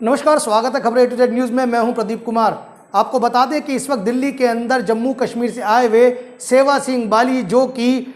नमस्कार, स्वागत है खबरें A to Z न्यूज़ में। मैं हूं प्रदीप कुमार। आपको बता दें कि इस वक्त दिल्ली के अंदर जम्मू कश्मीर से आए हुए सेवा सिंह बाली, जो कि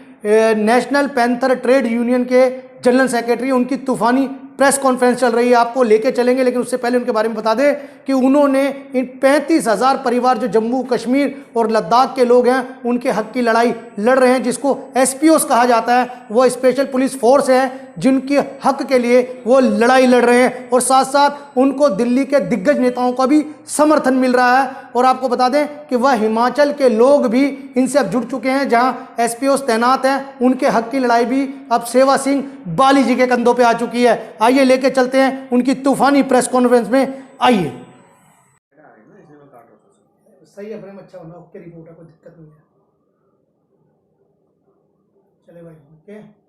नेशनल पैंथर ट्रेड यूनियन के जनरल सेक्रेटरी, उनकी तूफानी प्रेस कॉन्फ्रेंस चल रही है। आपको लेके चलेंगे, लेकिन उससे पहले उनके बारे में बता दें कि उन्होंने इन 35,000 परिवार जो जम्मू कश्मीर और लद्दाख के लोग हैं, उनके हक की लड़ाई लड़ रहे हैं, जिसको SPOs कहा जाता है। वो स्पेशल पुलिस फोर्स है जिनके हक के लिए वो लड़ाई लड़ रहे हैं, और साथ साथ उनको दिल्ली के दिग्गज नेताओं का भी समर्थन मिल रहा है। और आपको बता दें कि वह हिमाचल के लोग भी इनसे अब जुड़ चुके हैं, जहां SPOs तैनात हैं। उनके हक की लड़ाई भी अब सेवा सिंह बाली जी के कंधों पे आ चुकी है। आइए लेके चलते हैं उनकी तूफानी प्रेस कॉन्फ्रेंस में। आइए। सही है, फ्रेम अच्छा होना, ओके रिपोर्ट है, कोई दिक्कत नहीं है। चले भाई, ओके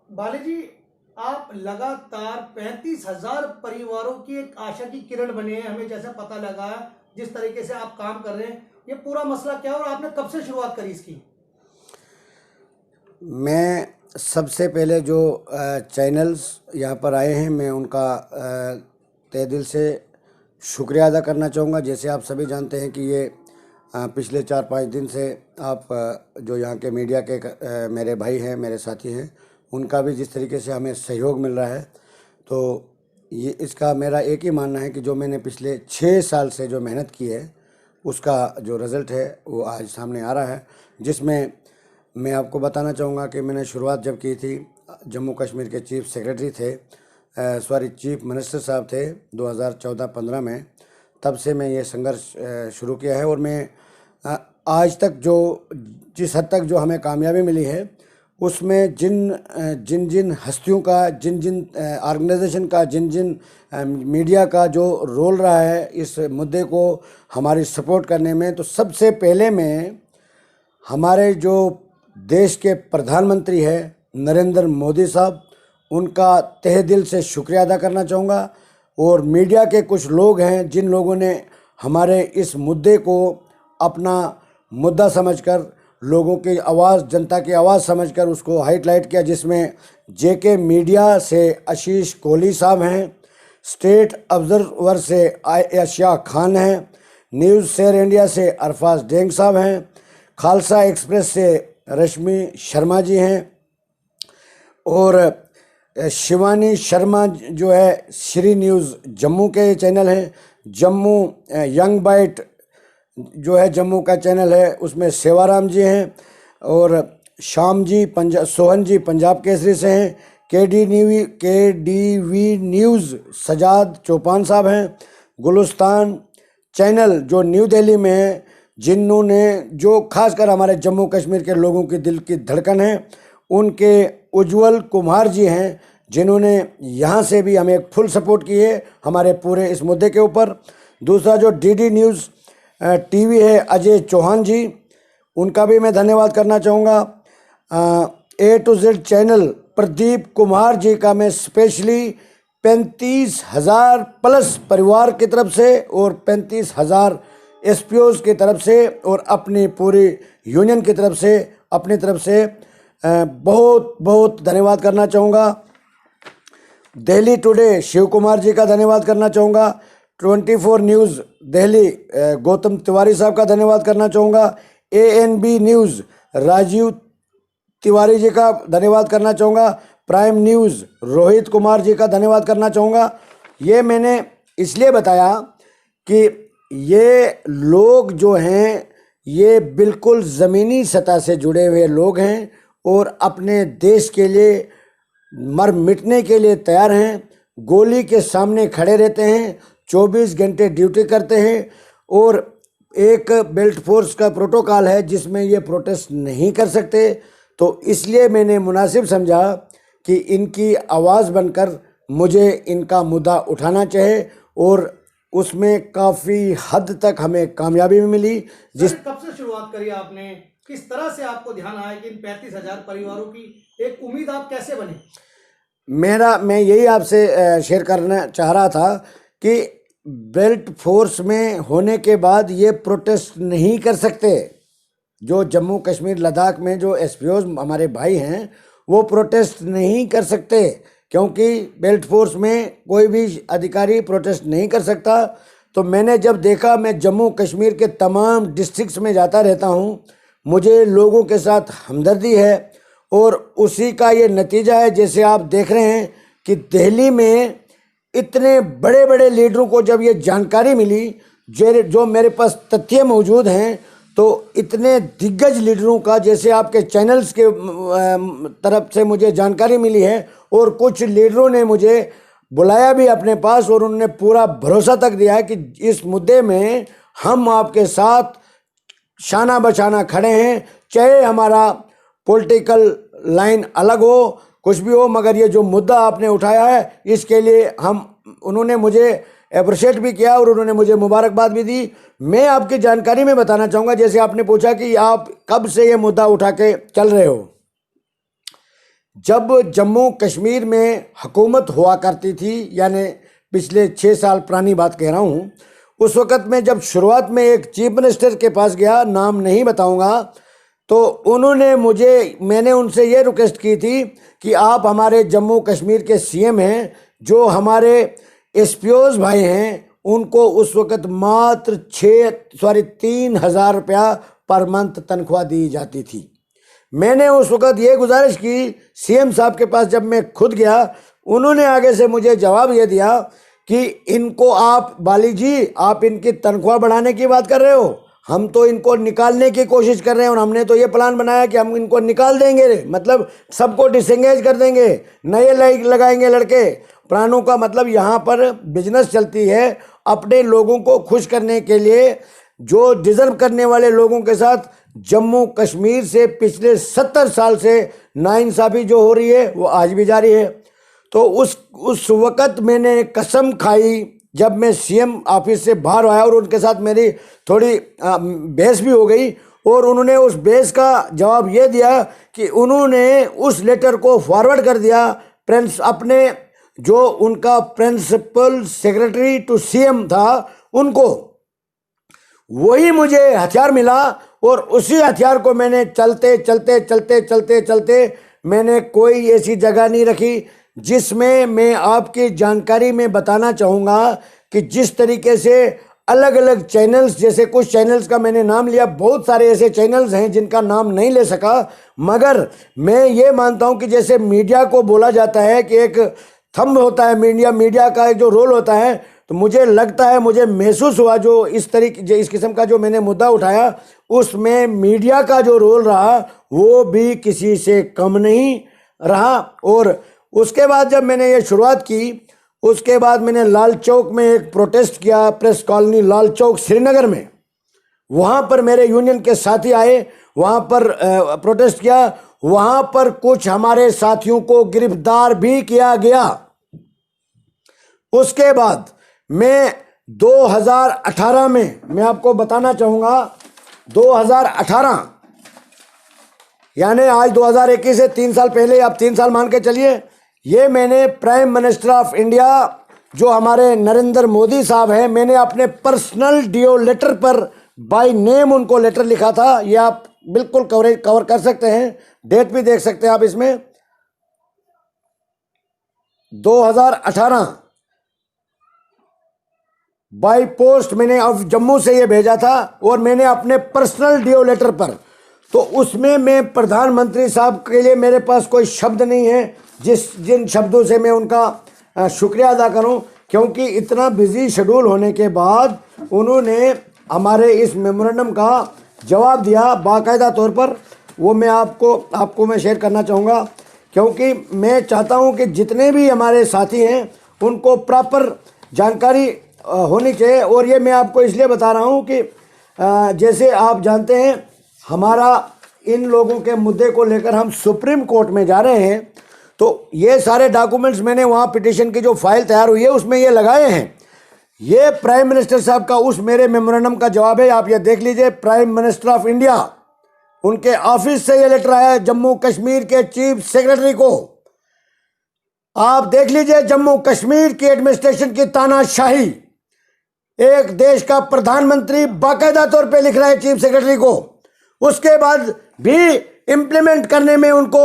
बाली जी, आप लगातार 35,000 परिवारों की एक आशा की किरण बने हैं। हमें जैसा पता लगा है, जिस तरीके से आप काम कर रहे हैं, ये पूरा मसला क्या है और आपने कब से शुरुआत करी इसकी? मैं सबसे पहले जो चैनल्स यहाँ पर आए हैं, मैं उनका तहे दिल से शुक्रिया अदा करना चाहूँगा। जैसे आप सभी जानते हैं कि ये पिछले 4-5 दिन से आप जो यहाँ के मीडिया के मेरे भाई हैं, मेरे साथी हैं, उनका भी जिस तरीके से हमें सहयोग मिल रहा है, तो ये इसका मेरा एक ही मानना है कि जो मैंने पिछले 6 साल से जो मेहनत की है, उसका जो रिज़ल्ट है वो आज सामने आ रहा है। जिसमें मैं आपको बताना चाहूँगा कि मैंने शुरुआत जब की थी, जम्मू कश्मीर के चीफ सेक्रेटरी थे, चीफ मिनिस्टर साहब थे 2014-15 में, तब से मैं ये संघर्ष शुरू किया है। और मैं आज तक जो जिस हद तक जो हमें कामयाबी मिली है, उसमें जिन जिन हस्तियों का, जिन जिन ऑर्गेनाइजेशन का, जिन जिन मीडिया का जो रोल रहा है इस मुद्दे को हमारी सपोर्ट करने में, तो सबसे पहले मैं हमारे जो देश के प्रधानमंत्री हैं नरेंद्र मोदी साहब, उनका तहे दिल से शुक्रिया अदा करना चाहूँगा। और मीडिया के कुछ लोग हैं जिन लोगों ने हमारे इस मुद्दे को अपना मुद्दा समझकर, लोगों की आवाज़, जनता की आवाज़ समझकर उसको हाईलाइट किया। जिसमें JK मीडिया से आशीष कोहली साहब हैं, स्टेट ऑब्जर्वर से आयशा खान हैं, न्यूज़ शेयर इंडिया से अरफाज डेंग साहब हैं, खालसा एक्सप्रेस से रश्मि शर्मा जी हैं, और शिवानी शर्मा जो है श्री न्यूज़ जम्मू के चैनल हैं, जम्मू यंग बाइट जो है जम्मू का चैनल है, उसमें सेवाराम जी हैं, और शाम जी सोहन जी पंजाब केसरी से हैं, KDV न्यूज़ सजाद चौपान साहब हैं, गुलिस्तान चैनल जो न्यू दिल्ली में है, जिन्होंने जो खासकर हमारे जम्मू कश्मीर के लोगों की दिल की धड़कन है, उनके उज्जवल कुमार जी हैं, जिन्होंने यहाँ से भी हमें फुल सपोर्ट की है हमारे पूरे इस मुद्दे के ऊपर। दूसरा जो DD न्यूज़ TV है, अजय चौहान जी, उनका भी मैं धन्यवाद करना चाहूँगा। A to Z channel Pradeep Kumar ji का मैं स्पेशली 35,000 प्लस परिवार की तरफ से और 35,000 SPOs की तरफ से और अपनी पूरी यूनियन की तरफ से, अपनी तरफ से बहुत बहुत धन्यवाद करना चाहूँगा। दिल्ली टुडे शिव कुमार जी का धन्यवाद करना चाहूँगा। 24 न्यूज़ दिल्ली गौतम तिवारी साहब का धन्यवाद करना चाहूँगा। ANB न्यूज़ राजीव तिवारी जी का धन्यवाद करना चाहूँगा। प्राइम न्यूज़ रोहित कुमार जी का धन्यवाद करना चाहूँगा। ये मैंने इसलिए बताया कि ये लोग जो हैं, ये बिल्कुल ज़मीनी सतह से जुड़े हुए लोग हैं और अपने देश के लिए मर मिटने के लिए तैयार हैं। गोली के सामने खड़े रहते हैं, 24 घंटे ड्यूटी करते हैं, और एक बेल्ट फोर्स का प्रोटोकॉल है जिसमें ये प्रोटेस्ट नहीं कर सकते। तो इसलिए मैंने मुनासिब समझा कि इनकी आवाज़ बनकर मुझे इनका मुद्दा उठाना चाहिए, और उसमें काफ़ी हद तक हमें कामयाबी मिली। कब से शुरुआत करी आपने? किस तरह से आपको ध्यान आया कि इन 35,000 परिवारों की एक उम्मीद आप कैसे बने? मैं यही आपसे शेयर करना चाह रहा था कि बेल्ट फोर्स में होने के बाद ये प्रोटेस्ट नहीं कर सकते। जो जम्मू कश्मीर लद्दाख में जो SPOs हमारे भाई हैं, वो प्रोटेस्ट नहीं कर सकते, क्योंकि बेल्ट फोर्स में कोई भी अधिकारी प्रोटेस्ट नहीं कर सकता। तो मैंने जब देखा, मैं जम्मू कश्मीर के तमाम डिस्ट्रिक्ट्स में जाता रहता हूँ, मुझे लोगों के साथ हमदर्दी है और उसी का ये नतीजा है। जैसे आप देख रहे हैं कि दिल्ली में इतने बड़े बड़े लीडरों को जब ये जानकारी मिली, जो मेरे पास तथ्य मौजूद हैं, तो इतने दिग्गज लीडरों का, जैसे आपके चैनल्स के तरफ से मुझे जानकारी मिली है, और कुछ लीडरों ने मुझे बुलाया भी अपने पास और उन्होंने पूरा भरोसा तक दिया है कि इस मुद्दे में हम आपके साथ शाना बशाना खड़े हैं, चाहे हमारा पॉलिटिकल लाइन अलग हो, कुछ भी हो, मगर ये जो मुद्दा आपने उठाया है इसके लिए उन्होंने मुझे अप्रिशिएट भी किया और उन्होंने मुझे मुबारकबाद भी दी। मैं आपकी जानकारी में बताना चाहूँगा, जैसे आपने पूछा कि आप कब से ये मुद्दा उठा के चल रहे हो। जब जम्मू कश्मीर में हुकूमत हुआ करती थी, यानी पिछले 6 साल पुरानी बात कह रहा हूँ, उस वक़्त में जब शुरुआत में एक चीफ मिनिस्टर के पास गया, नाम नहीं बताऊँगा, तो मैंने उनसे ये रिक्वेस्ट की थी कि आप हमारे जम्मू कश्मीर के सीएम हैं, जो हमारे एसपीओज भाई हैं, उनको उस वक़्त मात्र 3,000 रुपया पर मंथ तनख्वाह दी जाती थी। मैंने उस वक़्त ये गुजारिश की सीएम साहब के पास, जब मैं खुद गया, उन्होंने आगे से मुझे जवाब ये दिया कि इनको आप, बाली जी, आप इनकी तनख्वाह बढ़ाने की बात कर रहे हो, हम तो इनको निकालने की कोशिश कर रहे हैं और हमने तो ये प्लान बनाया कि हम इनको निकाल देंगे, मतलब सबको डिसएंगेज कर देंगे, नए लगाएंगे लड़के। प्राणों का मतलब यहाँ पर बिजनेस चलती है, अपने लोगों को खुश करने के लिए, जो डिज़र्व करने वाले लोगों के साथ जम्मू कश्मीर से पिछले 70 साल से नाइंसाफ़ी जो हो रही है वो आज भी जारी है। तो उस वक़्त मैंने कसम खाई, जब मैं सीएम ऑफिस से बाहर आया और उनके साथ मेरी थोड़ी बहस भी हो गई, और उन्होंने उस बहस का जवाब ये दिया कि उन्होंने उस लेटर को फॉरवर्ड कर दिया अपने जो उनका प्रिंसिपल सेक्रेटरी टू सीएम था, उनको। वही मुझे हथियार मिला और उसी हथियार को मैंने चलते मैंने कोई ऐसी जगह नहीं रखी जिसमें मैं आपकी जानकारी में बताना चाहूँगा कि जिस तरीके से अलग अलग चैनल्स, जैसे कुछ चैनल्स का मैंने नाम लिया, बहुत सारे ऐसे चैनल्स हैं जिनका नाम नहीं ले सका, मगर मैं ये मानता हूँ कि जैसे मीडिया को बोला जाता है कि एक थंब होता है, मीडिया का एक जो रोल होता है, तो मुझे लगता है, मुझे महसूस हुआ जो इस किस्म का जो मैंने मुद्दा उठाया, उसमें मीडिया का जो रोल रहा वो भी किसी से कम नहीं रहा। और उसके बाद जब मैंने ये शुरुआत की, उसके बाद मैंने लाल चौक में एक प्रोटेस्ट किया, प्रेस कॉलोनी लाल चौक श्रीनगर में। वहाँ पर मेरे यूनियन के साथी आए, वहाँ पर प्रोटेस्ट किया, वहाँ पर कुछ हमारे साथियों को गिरफ्तार भी किया गया। उसके बाद मैं 2018 में, मैं आपको बताना चाहूँगा, 2018 यानी आज 2021 से 3 साल पहले, आप 3 साल मान के चलिए, ये मैंने प्राइम मिनिस्टर ऑफ इंडिया जो हमारे नरेंद्र मोदी साहब हैं, मैंने अपने पर्सनल डीओ लेटर पर बाय नेम उनको लेटर लिखा था। ये आप बिल्कुल कवर कर सकते हैं, डेट भी देख सकते हैं आप इसमें, 2018 बाय पोस्ट मैंने अब जम्मू से ये भेजा था, और मैंने अपने पर्सनल डीओ लेटर पर, तो उसमें मैं प्रधानमंत्री साहब के लिए मेरे पास कोई शब्द नहीं है जिन शब्दों से मैं उनका शुक्रिया अदा करूं, क्योंकि इतना बिजी शेड्यूल होने के बाद उन्होंने हमारे इस मेमोरेंडम का जवाब दिया बाकायदा तौर पर। वो मैं आपको मैं शेयर करना चाहूँगा, क्योंकि मैं चाहता हूँ कि जितने भी हमारे साथी हैं उनको प्रॉपर जानकारी होनी चाहिए। और ये मैं आपको इसलिए बता रहा हूँ कि जैसे आप जानते हैं, हमारा इन लोगों के मुद्दे को लेकर हम सुप्रीम कोर्ट में जा रहे हैं, तो ये सारे डॉक्यूमेंट्स मैंने वहाँ पिटीशन की जो फाइल तैयार हुई है उसमें ये लगाए हैं। ये प्राइम मिनिस्टर साहब का उस मेरे मेमोरेंडम का जवाब है, आप ये देख लीजिए। प्राइम मिनिस्टर ऑफ इंडिया, उनके ऑफिस से ये लेटर आया है जम्मू कश्मीर के चीफ सेक्रेटरी को। आप देख लीजिए जम्मू कश्मीर की एडमिनिस्ट्रेशन की तानाशाही। एक देश का प्रधानमंत्री बाकायदा तौर पे लिख रहा है चीफ सेक्रेटरी को, उसके बाद भी इम्प्लीमेंट करने में उनको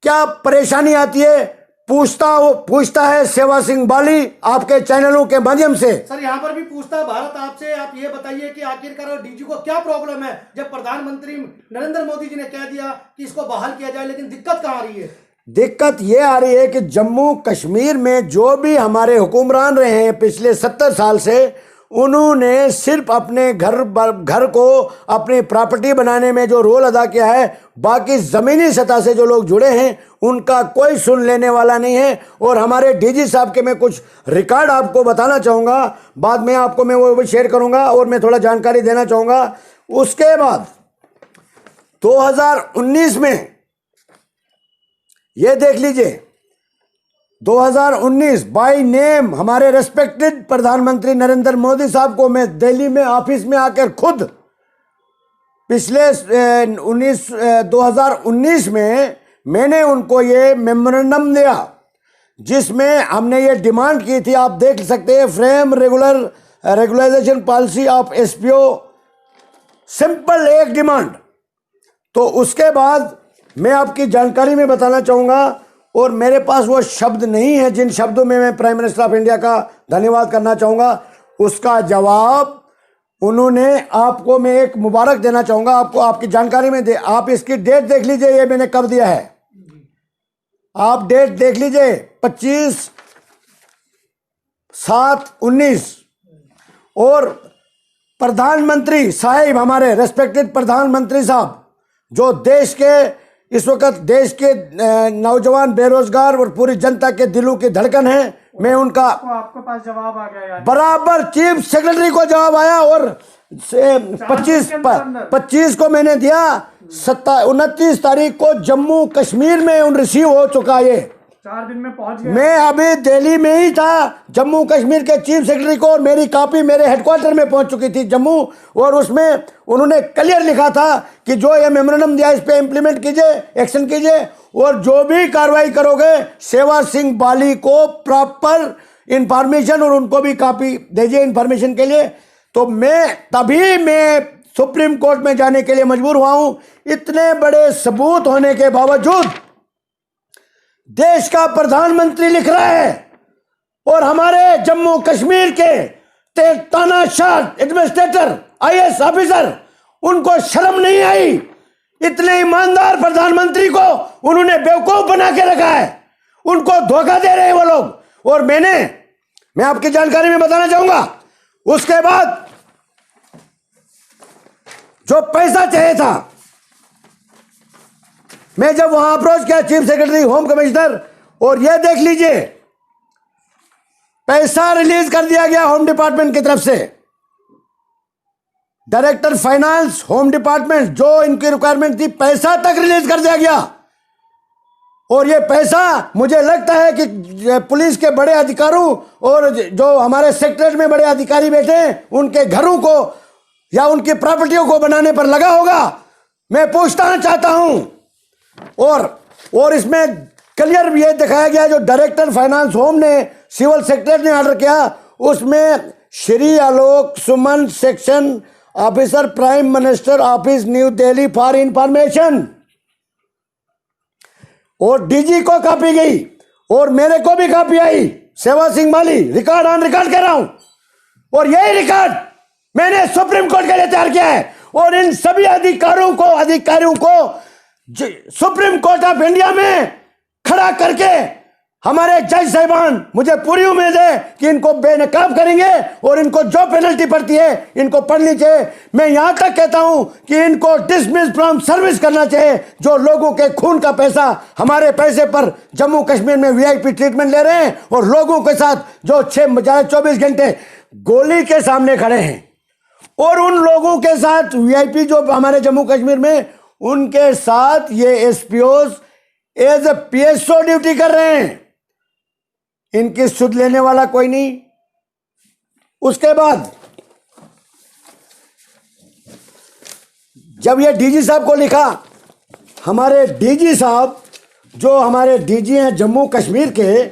क्या परेशानी आती है, पूछता है सेवा सिंह बाली आपके चैनलों के माध्यम से। सर यहाँ पर भी पूछता है भारत आपसे, आप ये बताइए कि आखिरकार डीजी को क्या प्रॉब्लम है, जब प्रधानमंत्री नरेंद्र मोदी जी ने कह दिया कि इसको बहाल किया जाए, लेकिन दिक्कत कहाँ आ रही है? दिक्कत ये आ रही है कि जम्मू कश्मीर में जो भी हमारे हुक्मरान रहे हैं पिछले 70 साल से, उन्होंने सिर्फ अपने घर को अपनी प्रॉपर्टी बनाने में जो रोल अदा किया है, बाकी ज़मीनी सतह से जो लोग जुड़े हैं उनका कोई सुन लेने वाला नहीं है। और हमारे डीजी साहब के मैं कुछ रिकॉर्ड आपको बताना चाहूँगा, बाद में आपको मैं वो भी शेयर करूँगा और मैं थोड़ा जानकारी देना चाहूँगा। उसके बाद 2019 में ये देख लीजिए, 2019 बाय नेम हमारे रेस्पेक्टेड प्रधानमंत्री नरेंद्र मोदी साहब को मैं दिल्ली में ऑफिस में आकर खुद पिछले 2019 में मैंने उनको ये मेमोरेंडम दिया, जिसमें हमने ये डिमांड की थी, आप देख सकते हैं, frame regularisation policy of SPO, simple एक डिमांड। तो उसके बाद मैं आपकी जानकारी में बताना चाहूँगा, और मेरे पास वो शब्द नहीं है जिन शब्दों में मैं प्राइम मिनिस्टर ऑफ इंडिया का धन्यवाद करना चाहूँगा, उसका जवाब उन्होंने आपको मैं एक मुबारक देना चाहूँगा, आपको आपकी जानकारी में दे। आप इसकी डेट देख लीजिए, ये मैंने कब दिया है, आप डेट देख लीजिए, 25/7/19। और प्रधानमंत्री साहिब, हमारे रेस्पेक्टेड प्रधानमंत्री साहब, जो देश के इस वक्त देश के नौजवान, बेरोजगार और पूरी जनता के दिलों की धड़कन है, मैं उनका आपके पास जवाब आ गया यार। बराबर चीफ सेक्रेटरी को जवाब आया, और 25 को मैंने दिया, 29 तारीख को जम्मू कश्मीर में उन रिसीव हो चुका, ये 4 दिन में पहुंच गया। मैं अभी दिल्ली में ही था, जम्मू कश्मीर के चीफ सेक्रेटरी को, और मेरी कॉपी मेरे हेडक्वार्टर में पहुंच चुकी थी जम्मू, और उसमें उन्होंने क्लियर लिखा था कि जो ये मेमोरेंडम दिया इस पे इम्प्लीमेंट कीजिए, एक्शन कीजिए, और जो भी कार्रवाई करोगे सेवा सिंह बाली को प्रॉपर इंफॉर्मेशन और उनको भी कॉपी दीजिए इंफॉर्मेशन के लिए। तो मैं सुप्रीम कोर्ट में जाने के लिए मजबूर हुआ हूं। इतने बड़े सबूत होने के बावजूद देश का प्रधानमंत्री लिख रहा है, और हमारे जम्मू कश्मीर के तानाशाह एडमिनिस्ट्रेटर आईएएस ऑफिसर, उनको शर्म नहीं आई। इतने ईमानदार प्रधानमंत्री को उन्होंने बेवकूफ बना के रखा है, उनको धोखा दे रहे हैं वो लोग। और मैं आपकी जानकारी में बताना चाहूंगा, उसके बाद जो पैसा चाहिए था, मैं जब वहां अप्रोच किया चीफ सेक्रेटरी, होम कमिश्नर, और यह देख लीजिए पैसा रिलीज कर दिया गया होम डिपार्टमेंट की तरफ से, डायरेक्टर फाइनेंस होम डिपार्टमेंट, जो इनकी रिक्वायरमेंट थी पैसा तक रिलीज कर दिया गया। और ये पैसा मुझे लगता है कि पुलिस के बड़े अधिकारियों और जो हमारे सेक्रेटरीट में बड़े अधिकारी बैठे हैं उनके घरों को या उनकी प्रॉपर्टियों को बनाने पर लगा होगा। मैं पूछना चाहता हूं, और इसमें क्लियर ये दिखाया गया, जो डायरेक्टर फाइनेंस होम ने सिविल सेक्रेटरी ने ऑर्डर किया, उसमें Shri Alok Suman section officer, prime minister office, New Delhi for information, और डीजी को कॉपी गई और मेरे को भी कॉपी आई, Sewa Singh Bali, record on record कह रहा हूं। और यही रिकॉर्ड मैंने सुप्रीम कोर्ट के लिए तैयार किया है, और इन सभी अधिकारियों को सुप्रीम कोर्ट ऑफ इंडिया में खड़ा करके हमारे जज साहिबान, मुझे पूरी उम्मीद है कि इनको बेनकाब करेंगे, और इनको जो पेनल्टी पड़ती है इनको पड़नी चाहिए। मैं यहां तक कहता हूं कि इनको डिसमिस फ्रॉम सर्विस करना चाहिए, जो लोगों के खून का पैसा, हमारे पैसे पर जम्मू कश्मीर में वीआईपी ट्रीटमेंट ले रहे हैं, और लोगों के साथ जो 24 घंटे गोली के सामने खड़े हैं, और उन लोगों के साथ वीआईपी जो हमारे जम्मू कश्मीर में, उनके साथ ये एसपीओज एज ए पीएसओ ड्यूटी कर रहे हैं। इनकी सुध लेने वाला कोई नहीं। उसके बाद जब ये डीजी साहब को लिखा, हमारे डीजी साहब, जो हमारे डीजी हैं जम्मू कश्मीर के,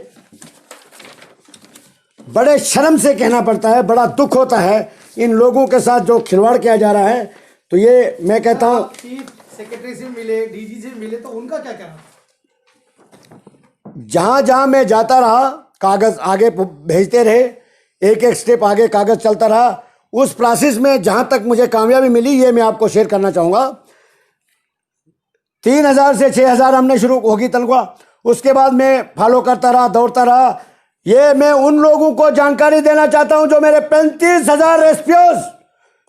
बड़े शर्म से कहना पड़ता है, बड़ा दुख होता है इन लोगों के साथ जो खिलवाड़ किया जा रहा है। तो ये मैं कहता हूं, चीफ सेक्रेटरी से मिले, डीजी से मिले, तो उनका क्या कहना? जहां जहां मैं जाता रहा, कागज आगे भेजते रहे, एक एक स्टेप आगे कागज चलता रहा। उस प्रोसेस में जहां तक मुझे कामयाबी मिली, ये मैं आपको शेयर करना चाहूंगा। 3,000 से 6,000 हमने शुरू होगी तनख्वाह। उसके बाद मैं फॉलो करता रहा, दौड़ता रहा। ये मैं उन लोगों को जानकारी देना चाहता हूं जो मेरे 35,000 एसपीओज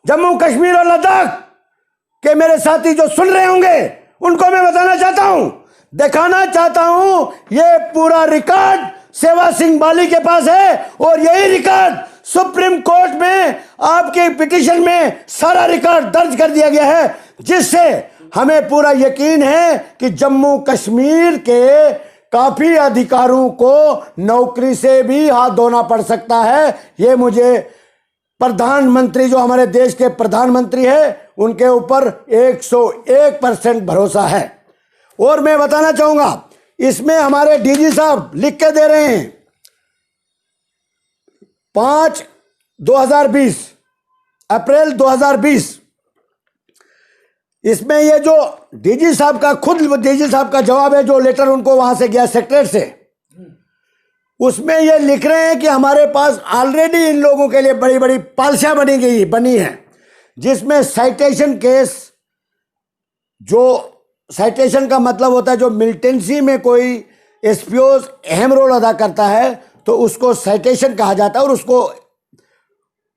जम्मू कश्मीर और लद्दाख के मेरे साथी जो सुन रहे होंगे, उनको मैं बताना चाहता हूं, दिखाना चाहता हूं, ये पूरा रिकॉर्ड सेवा सिंह बाली के पास है। और यही रिकॉर्ड सुप्रीम कोर्ट में आपके पिटीशन में सारा रिकॉर्ड दर्ज कर दिया गया है, जिससे हमें पूरा यकीन है कि जम्मू कश्मीर के काफी अधिकारों को नौकरी से भी हाथ धोना पड़ सकता है। ये मुझे प्रधानमंत्री, जो हमारे देश के प्रधानमंत्री है, उनके ऊपर 101% भरोसा है। और मैं बताना चाहूंगा, इसमें हमारे डीजी साहब लिख के दे रहे हैं 5/2020 अप्रैल 2020। इसमें ये जो डीजी साहब का, खुद डीजी साहब का जवाब है, जो लेटर उनको वहां से गया सेक्रेटरीट से, उसमें ये लिख रहे हैं कि हमारे पास ऑलरेडी इन लोगों के लिए बड़ी बड़ी पॉलिसियां बनी है, जिसमें साइटेशन केस, जो साइटेशन का मतलब होता है जो मिलिटेंसी में कोई एसपीओ अहम रोल अदा करता है, तो उसको साइटेशन कहा जाता है और उसको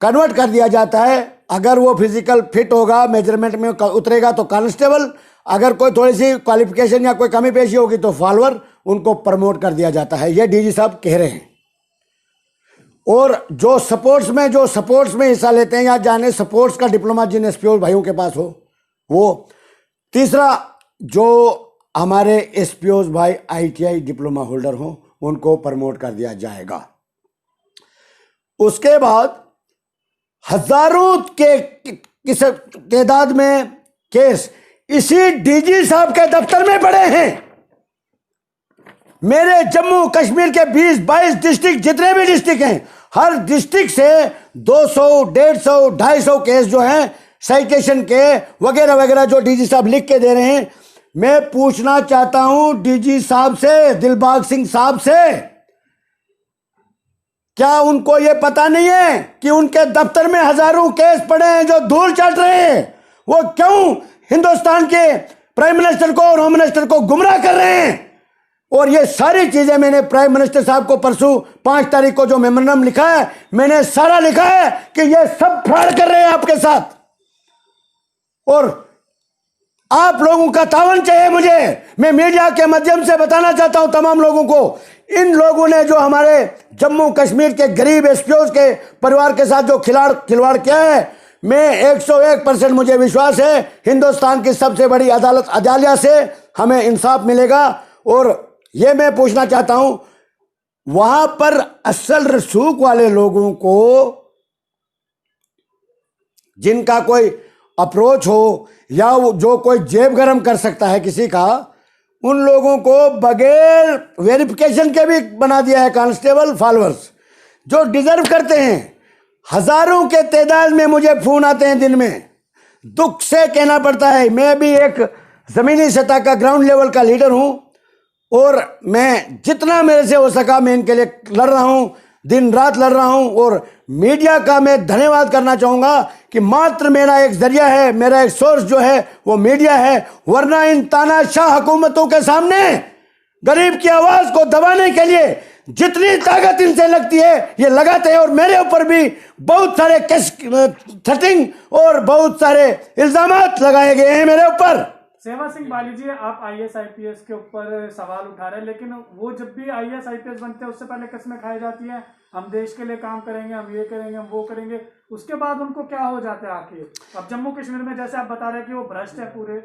कन्वर्ट कर दिया जाता है। अगर वो फिजिकल फिट होगा, मेजरमेंट में उतरेगा तो कांस्टेबल, अगर कोई थोड़ी सी क्वालिफिकेशन या कोई कमी पेशी होगी तो फॉलोअर, उनको प्रमोट कर दिया जाता है। ये डीजी साहब कह रहे हैं। और जो स्पोर्ट्स में हिस्सा लेते हैं, या जाने स्पोर्ट्स का डिप्लोमा जिन एसपीओ भाइयों के पास हो वो। तीसरा, जो हमारे एसपीओ भाई आईटीआई डिप्लोमा होल्डर हो, उनको प्रमोट कर दिया जाएगा। उसके बाद हजारों के तादाद में केस इसी डीजी साहब के दफ्तर में पड़े हैं। मेरे जम्मू कश्मीर के 20-22 डिस्ट्रिक्ट, जितने भी डिस्ट्रिक्ट हैं, हर डिस्ट्रिक्ट से 200, 150, 250 केस जो हैं साइटेशन के वगैरह वगैरह, जो डीजी साहब लिख के दे रहे हैं। मैं पूछना चाहता हूं डीजी साहब से, दिलबाग सिंह साहब से, क्या उनको यह पता नहीं है कि उनके दफ्तर में हजारों केस पड़े हैं जो धूल चाट रहे हैं? वो क्यों हिंदुस्तान के प्राइम मिनिस्टर को और होम मिनिस्टर को गुमराह कर रहे हैं? और ये सारी चीजें मैंने प्राइम मिनिस्टर साहब को परसों 5 तारीख को जो मेमोरेंडम लिखा है, मैंने सारा लिखा है कि ये सब फ्रॉड कर रहे हैं आपके साथ। और आप लोगों का तावन चाहिए मुझे। मैं मीडिया के माध्यम से बताना चाहता हूं तमाम लोगों को, इन लोगों ने जो हमारे जम्मू कश्मीर के गरीब एसपीओ के परिवार के साथ जो खिलवाड़ किया है, मैं 101% मुझे विश्वास है हिंदुस्तान की सबसे बड़ी अदालत अदालिया से हमें इंसाफ मिलेगा। और ये मैं पूछना चाहता हूं, वहां पर असल रसूख वाले लोगों को, जिनका कोई अप्रोच हो या जो कोई जेब गरम कर सकता है किसी का, उन लोगों को बगैर वेरिफिकेशन के भी बना दिया है कांस्टेबल फॉलोअर्स, जो डिजर्व करते हैं। हजारों के तादाद में मुझे फोन आते हैं दिन में। दुख से कहना पड़ता है, मैं भी एक जमीनी सतह का, ग्राउंड लेवल का लीडर हूं, और मैं जितना मेरे से हो सका मैं इनके लिए लड़ रहा हूं, दिन रात लड़ रहा हूं। और मीडिया का मैं धन्यवाद करना चाहूंगा कि मात्र मेरा एक जरिया है, मेरा एक सोर्स जो है वो मीडिया है। वरना इन तानाशाह हुकूमतों के सामने गरीब की आवाज को दबाने के लिए जितनी ताकत इनसे लगती है ये लगाते हैं। और मेरे ऊपर भी बहुत सारे केस थ्रेटिंग और बहुत सारे इल्जामात लगाए गए हैं मेरे ऊपर। सेवा सिंह बाली जी, आप आईएएस आईपीएस के ऊपर सवाल उठा रहे हैं, लेकिन वो जब भी आईएएस आईपीएस बनते हैं उससे पहले कस्में खाई जाती हैं, हम देश के लिए काम करेंगे, हम ये करेंगे, हम वो करेंगे। उसके बाद उनको क्या हो जाता है आखिर? अब जम्मू कश्मीर में जैसे आप बता रहे हैं कि वो भ्रष्ट है पूरे।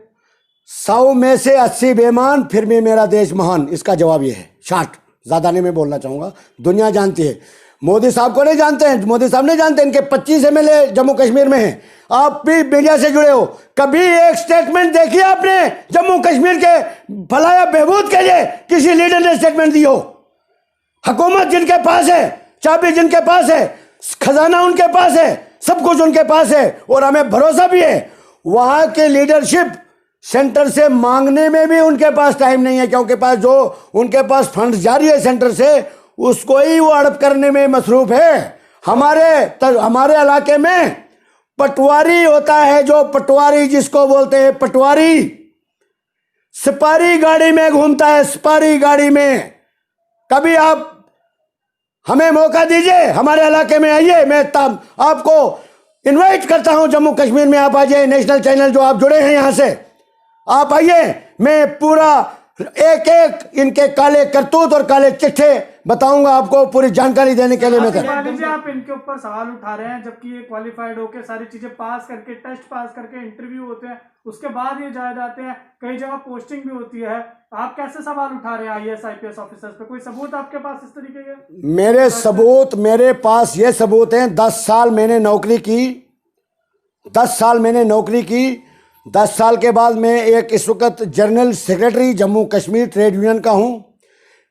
100 में से 80 बेईमान, फिर भी मेरा देश महान। इसका जवाब ये है, शार्ट, ज्यादा नहीं मैं बोलना चाहूंगा। दुनिया जानती है, मोदी साहब को नहीं जानते हैं, मोदी साहब नहीं जानते, इनके 25 एमएलए जम्मू कश्मीर में हैं। आप भी मीडिया से जुड़े हो, कभी एक स्टेटमेंट देखी आपने जम्मू कश्मीर के भलाया बहबूद के लिए किसी लीडर ने स्टेटमेंट दी हो? हुकूमत जिनके पास है, चाबी जिनके पास है, खजाना उनके पास है, सब कुछ उनके पास है, और हमें भरोसा भी है वहां की लीडरशिप सेंटर से मांगने में भी उनके पास टाइम नहीं है, क्योंकि पास जो उनके पास फंड जारी है सेंटर से उसको ही वो हड़प करने में मसरूफ है। हमारे इलाके में पटवारी होता है, जो पटवारी जिसको बोलते हैं पटवारी, सिपारी गाड़ी में घूमता है, सिपारी गाड़ी में। कभी आप हमें मौका दीजिए, हमारे इलाके में आइए, मैं आपको इनवाइट करता हूं जम्मू कश्मीर में आप आ जाइए। नेशनल चैनल जो आप जुड़े हैं यहां से आप आइए, मैं पूरा एक एक इनके काले करतूत और काले चिट्ठे बताऊंगा आपको, पूरी जानकारी देने के लिए मैं आप इनके ऊपर सवाल उठा रहे हैं, जबकि ये क्वालिफाइड होकर सारी चीजें पास करके, टेस्ट पास करके, इंटरव्यू होते हैं, उसके बाद ये जाए जाते हैं, कई जगह पोस्टिंग भी होती है। आप कैसे सवाल उठा रहे हैं आईएएस आईपीएस ऑफिसर्स पे? कोई सबूत आपके पास इस तरीके के? मेरे पास ये सबूत हैं। 10 साल मैंने नौकरी की, 10 साल मैंने नौकरी की। 10 साल के बाद मैं एक इस वक्त general secretary Jammu Kashmir trade union का हूं।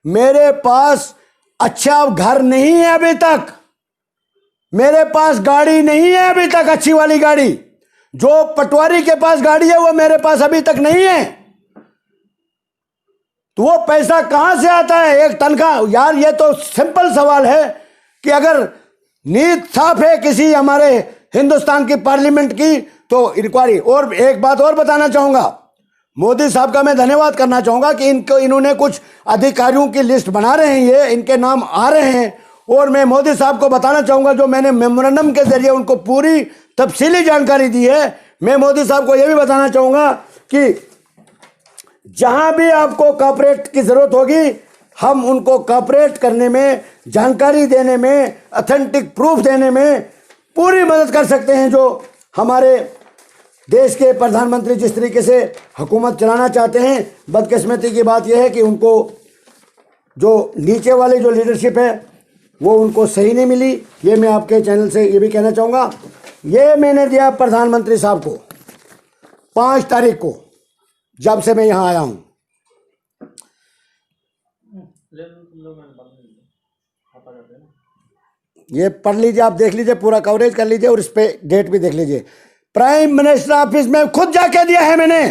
मेरे पास अच्छा घर नहीं है अभी तक, मेरे पास गाड़ी नहीं है अभी तक, अच्छी वाली गाड़ी। जो पटवारी के पास गाड़ी है वो मेरे पास अभी तक नहीं है। तो वो पैसा कहां से आता है? एक तनख्वाह। यार ये तो सिंपल सवाल है कि अगर नीयत साफ है किसी हमारे हिंदुस्तान की पार्लियामेंट की तो इंक्वायरी। और एक बात और बताना चाहूंगा, मोदी साहब का मैं धन्यवाद करना चाहूंगा कि इन्होंने कुछ अधिकारियों की लिस्ट बना रहे हैं, ये इनके नाम आ रहे हैं। और मैं मोदी साहब को बताना चाहूंगा, जो मैंने मेमोरेंडम के जरिए उनको पूरी तफसीली जानकारी दी है, मैं मोदी साहब को यह भी बताना चाहूंगा कि जहां भी आपको कॉर्पोरेट की जरूरत होगी हम उनको कॉर्पोरेट करने में, जानकारी देने में, ऑथेंटिक प्रूफ देने में पूरी मदद कर सकते हैं। जो हमारे देश के प्रधानमंत्री जिस तरीके से हुकूमत चलाना चाहते हैं, बदकिस्मती की बात यह है कि उनको जो नीचे वाली जो लीडरशिप है वो उनको सही नहीं मिली। ये मैं आपके चैनल से ये भी कहना चाहूँगा। ये मैंने दिया प्रधानमंत्री साहब को 5 तारीख को, जब से मैं यहाँ आया हूँ। ये पढ़ लीजिए, आप देख लीजिए, पूरा कवरेज कर लीजिए और इस पे डेट भी देख लीजिए। प्राइम मिनिस्टर ऑफिस में खुद जाके दिया है मैंने,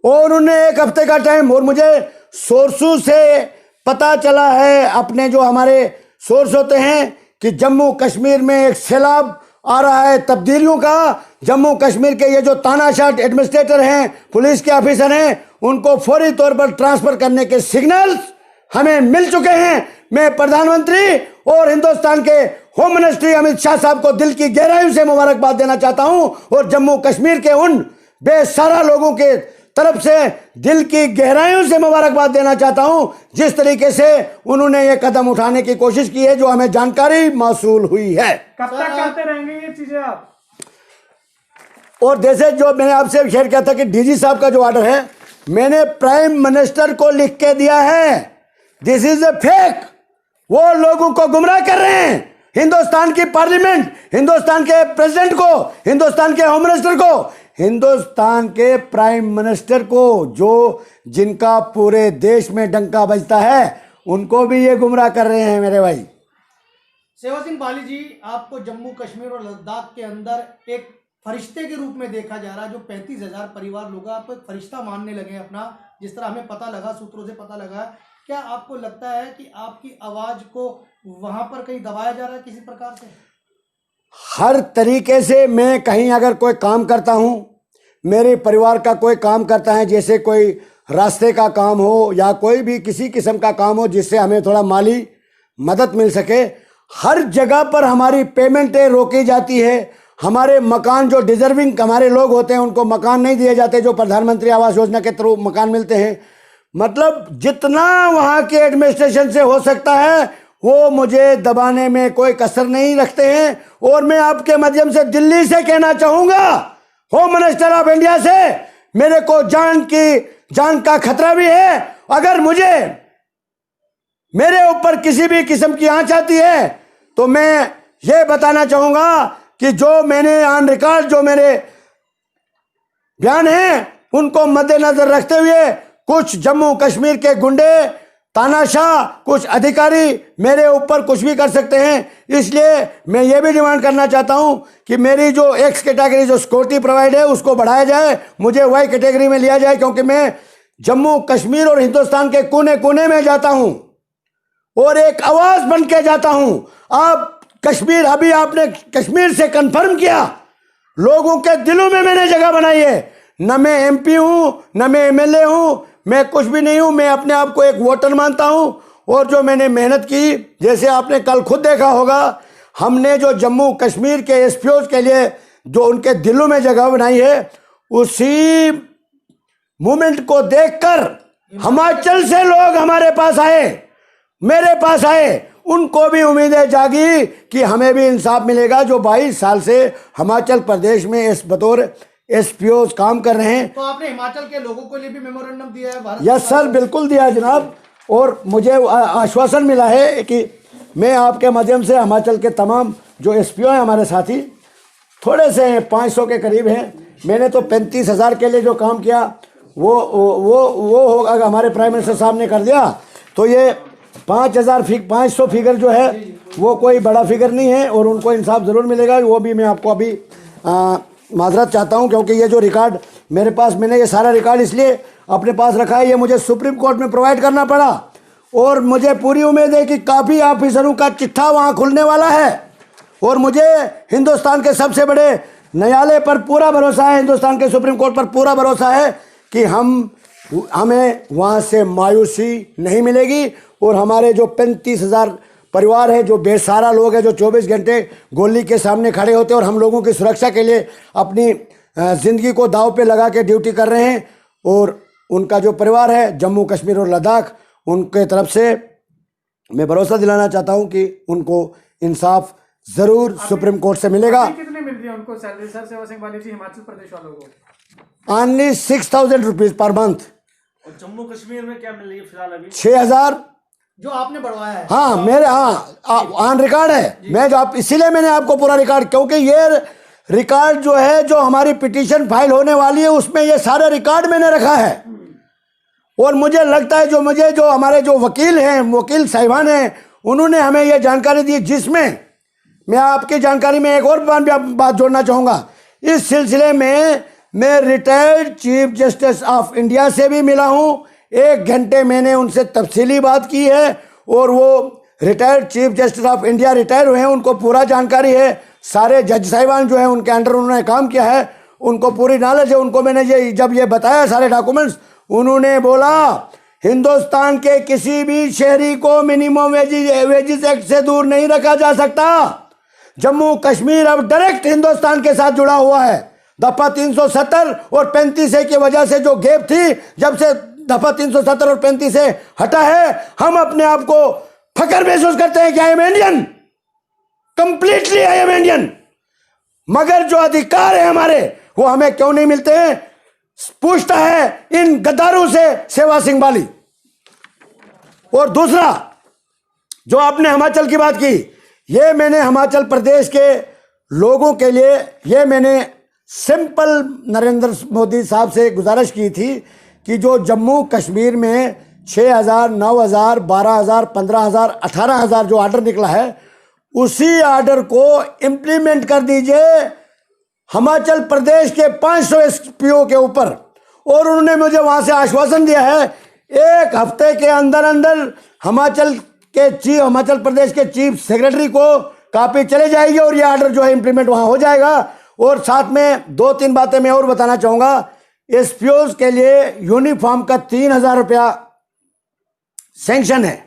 और उन्हें 1 हफ्ते का टाइम। और मुझे सोर्सों से पता चला है, अपने जो हमारे सोर्स होते हैं, कि जम्मू कश्मीर में एक सैलाब आ रहा है तब्दीलियों का। जम्मू कश्मीर के ये जो तानाशाह एडमिनिस्ट्रेटर हैं, पुलिस के ऑफिसर हैं, उनको फौरी तौर पर ट्रांसफर करने के सिग्नल्स हमें मिल चुके हैं। मैं प्रधानमंत्री और हिंदुस्तान के होम मिनिस्ट्री अमित शाह साहब को दिल की गहराइयों से मुबारकबाद देना चाहता हूं, और जम्मू कश्मीर के उन बेसहारा लोगों के तरफ से दिल की गहराइयों से मुबारकबाद देना चाहता हूं, जिस तरीके से उन्होंने ये कदम उठाने की कोशिश की है, जो हमें जानकारी मौसूल हुई है। कब तक करते रहेंगे ये चीजें आप? और जैसे जो मैंने आपसे शेयर किया था कि डीजी साहब का जो ऑर्डर है, मैंने प्राइम मिनिस्टर को लिख के दिया है, दिस इज ए फेक। वो लोगों को गुमराह कर रहे हैं, हिंदुस्तान की पार्लियामेंट, हिंदुस्तान के प्रेसिडेंट को, हिंदुस्तान के होम मिनिस्टर को, हिंदुस्तान के प्राइम मिनिस्टर को, जो जिनका पूरे देश में डंका बजता है, उनको भी ये गुमराह कर रहे हैं मेरे भाई। सेवा सिंह बाली जी, आपको जम्मू कश्मीर और लद्दाख के अंदर एक फरिश्ते के रूप में देखा जा रहा है। जो 35,000 परिवार लोग आप एक फरिश्ता मानने लगे अपना, जिस तरह हमें पता लगा, सूत्रों से पता लगा। क्या आपको लगता है कि आपकी आवाज को वहां पर कहीं दबाया जा रहा है किसी प्रकार से? हर तरीके से मैं कहीं अगर कोई काम करता हूं, मेरे परिवार का कोई काम करता है, जैसे कोई रास्ते का काम हो या कोई भी किसी किस्म का काम हो जिससे हमें थोड़ा माली मदद मिल सके, हर जगह पर हमारी पेमेंटें रोकी जाती है। हमारे मकान, जो डिजर्विंग हमारे लोग होते हैं, उनको मकान नहीं दिए जाते, जो प्रधानमंत्री आवास योजना के थ्रू मकान मिलते हैं। मतलब जितना वहाँ के एडमिनिस्ट्रेशन से हो सकता है वो मुझे दबाने में कोई कसर नहीं रखते हैं। और मैं आपके माध्यम से दिल्ली से कहना चाहूँगा, होम मिनिस्टर ऑफ इंडिया से, मेरे को जान का खतरा भी है। अगर मुझे मेरे ऊपर किसी भी किस्म की आंच आती है तो मैं ये बताना चाहूँगा कि जो मैंने ऑन रिकॉर्ड जो मेरे बयान हैं, उनको मद्देनजर रखते हुए कुछ जम्मू कश्मीर के गुंडे तानाशाह कुछ अधिकारी मेरे ऊपर कुछ भी कर सकते हैं। इसलिए मैं ये भी डिमांड करना चाहता हूं कि मेरी जो एक्स कैटेगरी जो सिक्योरिटी प्रोवाइड है उसको बढ़ाया जाए, मुझे वाई कैटेगरी में लिया जाए, क्योंकि मैं जम्मू कश्मीर और हिंदुस्तान के कोने कोने में जाता हूं और एक आवाज बन के जाता हूं। आप कश्मीर, अभी आपने कश्मीर से कंफर्म किया, लोगों के दिलों में मैंने जगह बनाई है। न मैं एमपी हूं, न मैं एमएलए हूं, मैं कुछ भी नहीं हूं। मैं अपने आप को एक वोटर मानता हूं और जो मैंने मेहनत की, जैसे आपने कल खुद देखा होगा, हमने जो जम्मू कश्मीर के एसपीओ के लिए जो उनके दिलों में जगह बनाई है, उसी मूवमेंट को देखकर हिमाचल से लोग हमारे पास आए, मेरे पास आए। उनको भी उम्मीदें जागी कि हमें भी इंसाफ मिलेगा। जो 22 साल से हिमाचल प्रदेश में बतौर एसपीओ काम कर रहे हैं। तो आपने हिमाचल के लोगों को लिए भी मेमोरेंडम दिया है भारत? यस सर, बिल्कुल दिया है जनाब। और मुझे आश्वासन मिला है कि मैं आपके माध्यम से हिमाचल के तमाम जो एसपीओ हैं हमारे साथी, थोड़े से 500 के करीब हैं। मैंने तो 35,000 के लिए जो काम किया वो होगा, हमारे प्राइम मिनिस्टर साहब ने कर दिया। तो ये 500 फिगर जो है वो कोई बड़ा फिगर नहीं है और उनको इंसाफ ज़रूर मिलेगा। वो भी मैं आपको अभी माजरत चाहता हूं, क्योंकि ये जो रिकॉर्ड मेरे पास, मैंने ये सारा रिकॉर्ड इसलिए अपने पास रखा है, ये मुझे सुप्रीम कोर्ट में प्रोवाइड करना पड़ा। और मुझे पूरी उम्मीद है कि काफ़ी ऑफिसरों का चिट्ठा वहाँ खुलने वाला है और मुझे हिंदुस्तान के सबसे बड़े न्यायालय पर पूरा भरोसा है, हिंदुस्तान के सुप्रीम कोर्ट पर पूरा भरोसा है कि हमें वहाँ से मायूसी नहीं मिलेगी। और हमारे जो 35,000 परिवार है, जो बेसहारा लोग हैं, जो 24 घंटे गोली के सामने खड़े होते हैं और हम लोगों की सुरक्षा के लिए अपनी ज़िंदगी को दांव पे लगा के ड्यूटी कर रहे हैं, और उनका जो परिवार है जम्मू कश्मीर और लद्दाख, उनके तरफ से मैं भरोसा दिलाना चाहता हूं कि उनको इंसाफ ज़रूर सुप्रीम कोर्ट से मिलेगा। कितने मिल रही है उनको सैलरी सर सेवा सिंह बाली जी हिमाचल प्रदेश वालों को? Only 6,000 rupees per month. और जम्मू कश्मीर में क्या मिल रही है फिलहाल अभी? 6,000 जो आपने बढ़वाया है। हाँ, मेरे ऑन रिकॉर्ड है। मैं जो आप, इसीलिए मैंने आपको पूरा रिकॉर्ड, क्योंकि ये रिकॉर्ड जो है, जो हमारी पिटीशन फाइल होने वाली है उसमें ये सारा रिकॉर्ड मैंने रखा है। और मुझे लगता है जो हमारे जो वकील हैं, वकील साहिबान हैं, उन्होंने हमें ये जानकारी दी, जिसमें मैं आपकी जानकारी में एक और बात जोड़ना चाहूँगा। इस सिलसिले में मैं retired chief justice of India से भी मिला हूँ। 1 घंटे मैंने उनसे तफसीली बात की है और वो retired chief justice of India retire हुए हैं, उनको पूरा जानकारी है। सारे जज साहिबान जो हैं उनके अंडर उन्होंने काम किया है, उनको पूरी नॉलेज है। उनको मैंने जब ये बताया सारे डॉक्यूमेंट्स, उन्होंने बोला हिंदुस्तान के किसी भी शहरी को मिनिमम वेजेस एक्ट से दूर नहीं रखा जा सकता। जम्मू कश्मीर अब डायरेक्ट हिंदुस्तान के साथ जुड़ा हुआ है। दफा 370 और 35A की वजह से जो गैप थी, जब से दफा 370 और 35A हटा है, हम अपने आप को फख्र महसूस करते हैं कि I am Indian, completely I am Indian. मगर जो अधिकार है हमारे, वो हमें क्यों नहीं मिलते हैं, पूछता है इन गद्दारों से सेवा सिंह बाली। और दूसरा, जो आपने हिमाचल की बात की, ये मैंने हिमाचल प्रदेश के लोगों के लिए, ये मैंने सिंपल नरेंद्र मोदी साहब से गुजारिश की थी कि जो जम्मू कश्मीर में 6,000, 9,000, 12,000, 15,000, 18,000 जो ऑर्डर निकला है, उसी ऑर्डर को इम्प्लीमेंट कर दीजिए हिमाचल प्रदेश के 500 एसपीओ के ऊपर। और उन्होंने मुझे वहां से आश्वासन दिया है 1 हफ्ते के अंदर अंदर हिमाचल प्रदेश के चीफ सेक्रेटरी को कॉपी चले जाएगी और ये ऑर्डर जो है इम्प्लीमेंट वहां हो जाएगा। और साथ में 2-3 बातें मैं और बताना चाहूंगा। एसपीओज के लिए यूनिफॉर्म का 3,000 रुपया सैंक्शन है,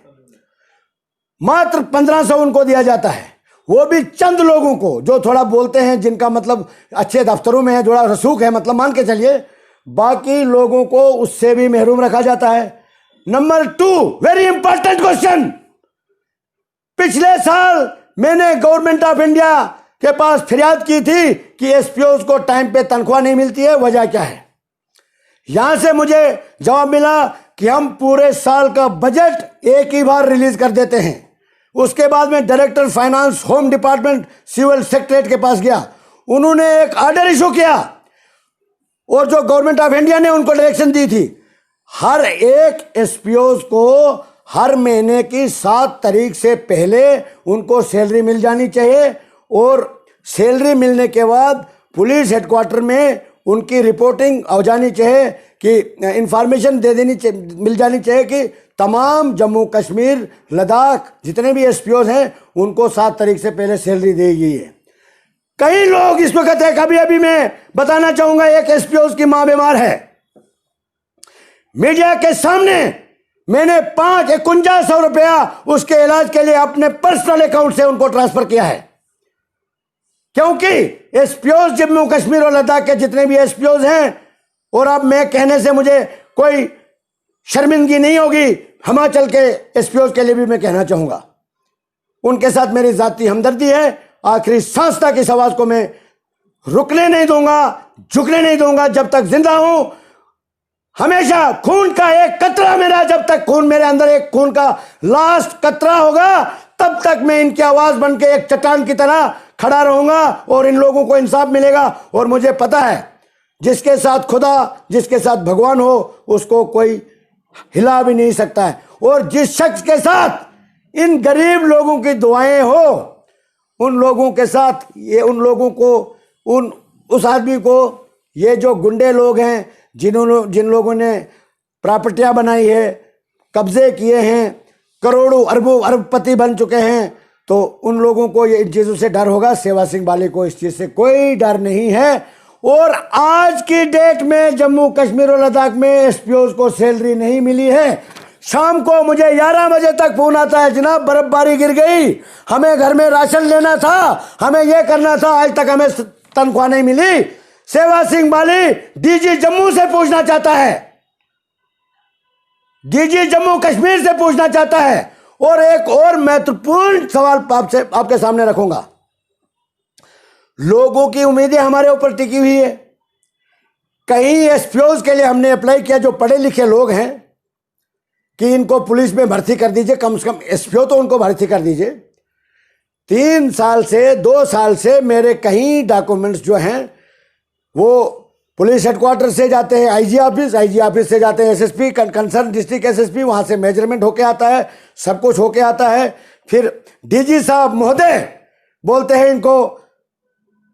मात्र 1,500 उनको दिया जाता है, वो भी चंद लोगों को जो थोड़ा बोलते हैं, जिनका मतलब अच्छे दफ्तरों में है, थोड़ा रसूख है, मतलब मान के चलिए। बाकी लोगों को उससे भी महरूम रखा जाता है। नंबर 2, वेरी इंपॉर्टेंट क्वेश्चन, पिछले साल मैंने गवर्नमेंट ऑफ इंडिया के पास फरियाद की थी कि एसपीओज को टाइम पे तनख्वाह नहीं मिलती है, वजह क्या है? यहां से मुझे जवाब मिला कि हम पूरे साल का बजट एक ही बार रिलीज कर देते हैं। उसके बाद में director finance, home department, civil secretariat के पास गया, उन्होंने एक ऑर्डर इशू किया और जो गवर्नमेंट ऑफ इंडिया ने उनको डायरेक्शन दी थी, हर एक एसपीओज को हर महीने की 7 तारीख से पहले उनको सैलरी मिल जानी चाहिए और सैलरी मिलने के बाद पुलिस हेडक्वार्टर में उनकी रिपोर्टिंग हो जानी चाहिए कि इंफॉर्मेशन मिल जानी चाहिए कि तमाम जम्मू कश्मीर लद्दाख जितने भी एसपीओज हैं उनको 7 तारीख से पहले सैलरी दी गई है। कई लोग इस वक्त है, कभी अभी मैं बताना चाहूंगा, एक एसपीओज की मां बीमार है, मीडिया के सामने मैंने 51,500 रुपया उसके इलाज के लिए अपने पर्सनल अकाउंट से उनको ट्रांसफर किया है, क्योंकि एसपीओज जम्मू कश्मीर और लद्दाख के जितने भी एसपीओज हैं, और अब मैं कहने से मुझे कोई शर्मिंदगी नहीं होगी, हिमाचल के एसपीओज के लिए भी मैं कहना चाहूंगा, उनके साथ मेरी जाती हमदर्दी है। आखिरी सांस तक इस आवाज को मैं रुकने नहीं दूंगा, झुकने नहीं दूंगा जब तक जिंदा हूं। हमेशा खून का एक कतरा मेरा, जब तक खून मेरे अंदर एक खून का लास्ट कतरा होगा तब तक मैं इनकी आवाज बन के एक चट्टान की तरह खड़ा रहूंगा और इन लोगों को इंसाफ मिलेगा। और मुझे पता है जिसके साथ खुदा, जिसके साथ भगवान हो, उसको कोई हिला भी नहीं सकता है। और जिस शख्स के साथ इन गरीब लोगों की दुआएं हो, उन लोगों के साथ ये, उन लोगों को, उस आदमी को, ये जो गुंडे लोग हैं जिन लोगों ने प्रॉपर्टियां बनाई है, कब्जे किए हैं, करोड़ों अरबपति बन चुके हैं, तो उन लोगों को ये इन चीज़ों से डर होगा। सेवा सिंह बाली को इस चीज़ से कोई डर नहीं है। और आज की डेट में जम्मू कश्मीर और लद्दाख में एसपीओज को सैलरी नहीं मिली है। शाम को मुझे 11 बजे तक फोन आता है, जनाब बर्फबारी गिर गई, हमें घर में राशन लेना था, हमें यह करना था, आज तक हमें तनख्वाह नहीं मिली। सेवा सिंह बाली डीजी जम्मू से पूछना चाहता है, डीजी जम्मू कश्मीर से पूछना चाहता है। और एक और महत्वपूर्ण सवाल आपके सामने रखूंगा। लोगों की उम्मीदें हमारे ऊपर टिकी हुई है। कई एसपीओज के लिए हमने अप्लाई किया जो पढ़े लिखे लोग हैं कि इनको पुलिस में भर्ती कर दीजिए, कम से कम एसपीओ तो उनको भर्ती कर दीजिए। 3 साल से 2 साल से मेरे कई डॉक्यूमेंट्स जो हैं वो पुलिस हेडक्वार्टर से जाते हैं आईजी ऑफिस से जाते हैं एसएसपी, कंसर्न डिस्ट्रिक्ट एसएसपी, वहां से मेजरमेंट होके आता है, सब कुछ होके आता है। फिर डीजी साहब महोदय बोलते हैं इनको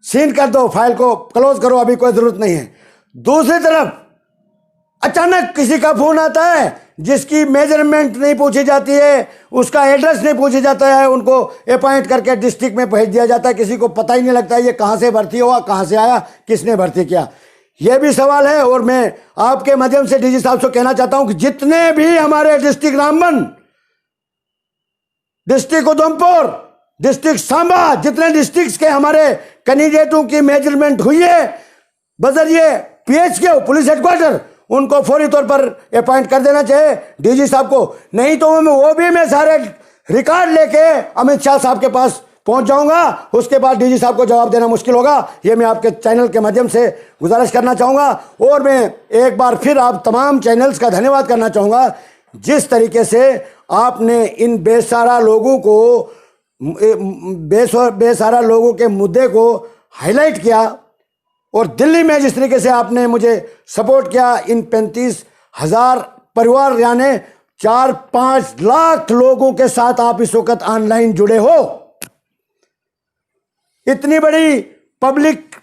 सीन कर दो, फाइल को क्लोज करो, अभी कोई जरूरत नहीं है। दूसरी तरफ अचानक किसी का फोन आता है जिसकी मेजरमेंट नहीं पूछी जाती है, उसका एड्रेस नहीं पूछा जाता है, उनको अपॉइंट करके डिस्ट्रिक्ट में भेज दिया जाता है। किसी को पता ही नहीं लगता ये कहाँ से भर्ती हुआ, कहाँ से आया, किसने भर्ती किया, यह भी सवाल है। और मैं आपके माध्यम से डीजी साहब से कहना चाहता हूं कि जितने भी हमारे district Ramban, district Udhampur, district Samba, जितने डिस्ट्रिक्ट्स के हमारे कैंडिडेटों की मेजरमेंट हुई है बजरिए पीएचक्यू पुलिस हेडक्वार्टर, उनको फौरी तौर पर अपॉइंट कर देना चाहिए डीजी साहब को। नहीं तो मैं सारे रिकॉर्ड लेके अमित शाह साहब के पास पहुंच जाऊंगा, उसके बाद डीजी साहब को जवाब देना मुश्किल होगा। ये मैं आपके चैनल के माध्यम से गुजारिश करना चाहूँगा। और मैं एक बार फिर आप तमाम चैनल्स का धन्यवाद करना चाहूँगा, जिस तरीके से आपने इन बेसहारा लोगों को, बेसहारा लोगों के मुद्दे को हाईलाइट किया, और दिल्ली में जिस तरीके से आपने मुझे सपोर्ट किया। इन 35,000 परिवार यानी 4-5 लाख लोगों के साथ आप इस वक्त ऑनलाइन जुड़े हो। इतनी बड़ी पब्लिक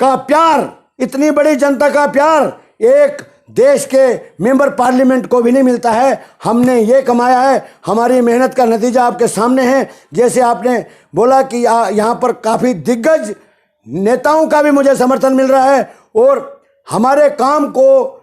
का प्यार, इतनी बड़ी जनता का प्यार एक देश के मेंबर पार्लियामेंट को भी नहीं मिलता है। हमने ये कमाया है, हमारी मेहनत का नतीजा आपके सामने है। जैसे आपने बोला कि यहाँ पर काफ़ी दिग्गज नेताओं का भी मुझे समर्थन मिल रहा है, और हमारे काम को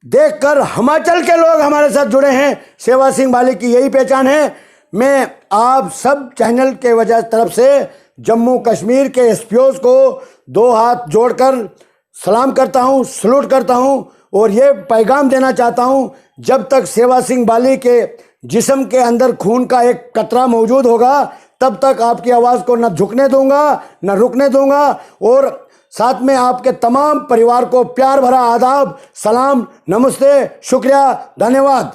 देखकर हिमाचल के लोग हमारे साथ जुड़े हैं। सेवा सिंह बाली की यही पहचान है। मैं आप सब चैनल के वजह तरफ से जम्मू कश्मीर के एसपीओज को 2 हाथ जोड़कर सलाम करता हूं, सलूट करता हूं, और ये पैगाम देना चाहता हूं, जब तक सेवा सिंह बाली के जिस्म के अंदर खून का एक कतरा मौजूद होगा, तब तक आपकी आवाज़ को न झुकने दूंगा, न रुकने दूंगा। और साथ में आपके तमाम परिवार को प्यार भरा आदाब, सलाम, नमस्ते, शुक्रिया, धन्यवाद।